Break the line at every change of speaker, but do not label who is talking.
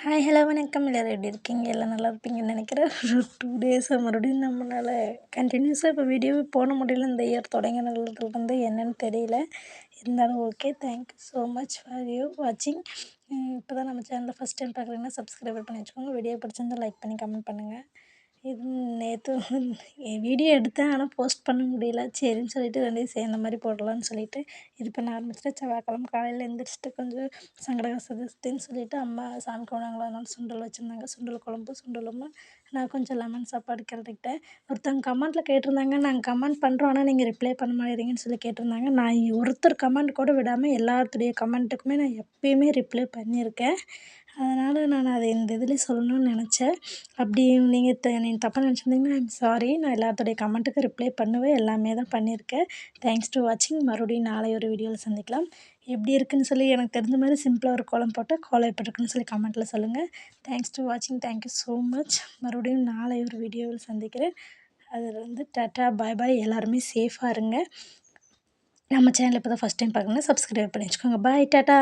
Hi hello வணக்கம் எல்லோரும் எப்படி இருக்கீங்க? எல்லாம் நல்லா இருப்பீங்கன்னு நினைக்கிறேன். ஒரு 2 டேஸாக மறுபடியும் நம்மளால் கண்டினியூஸாக இப்போ வீடியோவே போட முடியல. இந்த இயர் தொடங்கினதுலேருந்து என்னன்னு தெரியல. இருந்தாலும் okay, thank you so much for you வாட்சிங். இப்போ தான் நம்ம சேனலில் ஃபஸ்ட் டைம் பார்க்குறீங்கன்னா சப்ஸ்கிரைப் பண்ணி வச்சுக்கோங்க. வீடியோ பிடிச்சிருந்தா லைக் பண்ணி கமெண்ட் பண்ணுங்கள். இது நேற்று வீடியோ எடுத்தேன், ஆனால் போஸ்ட் பண்ண முடியல. சரின்னு சொல்லிட்டு ரெண்டையும் சேர்ந்த மாதிரி போடலான்னு சொல்லிட்டு இது பண்ண ஆரம்பிச்சிட்டு, செவ்வாய்க்கிழமை காலையில் எழுந்திரிச்சிட்டு கொஞ்சம் சங்கடகர சதுர்த்தின்னு சொல்லிட்டு அம்மா சாமி கும்பிடுவாங்களா, அதனால சுண்டல் வச்சுருந்தாங்க. சுண்டல் குழம்பு சுண்டலும் நான் கொஞ்சம் லெமன் சாப்பாடு கிளறிக்கிட்டேன். ஒருத்தவங்க கமெண்ட்டில் கேட்டிருந்தாங்க, நாங்கள் கமெண்ட் பண்ணுறோம் ஆனால் நீங்கள் ரிப்ளை பண்ண மாட்டேங்கிறீங்கன்னு சொல்லி கேட்டிருந்தாங்க. நான் ஒருத்தர் கமெண்ட் கூட விடாமல் எல்லாத்துடைய கமெண்ட்டுக்குமே நான் எப்பயுமே ரிப்ளை பண்ணியிருக்கேன். அதனால் நான் அதை இந்த இதில் சொல்லணும்னு நினச்சேன். அப்படி நீங்கள் தப்பாக நினச்சிருந்தீங்கன்னா ஐம் சாரி. நான் எல்லாத்துடைய கமெண்ட்டுக்கும் ரிப்ளை பண்ணுவேன், எல்லாமே தான் பண்ணியிருக்கேன். தேங்க்ஸ் டு வாட்சிங். மறுபடியும் நாளை ஒரு வீடியோவில் சந்திக்கலாம். எப்படி இருக்குன்னு சொல்லி எனக்கு தெரிஞ்ச மாதிரி சிம்பிளாக ஒரு கோலம் போட்டால் கோலம் எப்படி இருக்குன்னு சொல்லி கமெண்ட்டில் சொல்லுங்கள். தேங்க்ஸ் டு வாட்சிங். Thank you so much. மறுபடியும் நாளை ஒரு வீடியோவில் சந்திக்கிறேன். அதில் வந்து டாட்டா பாய் பாய். எல்லாருமே சேஃபாக இருங்க. நம்ம சேனல் இப்போ தான் ஃபஸ்ட் டைம் பார்க்கணுன்னா சப்ஸ்கிரைப் பண்ணி வச்சுக்கோங்க. பாய், டாட்டா.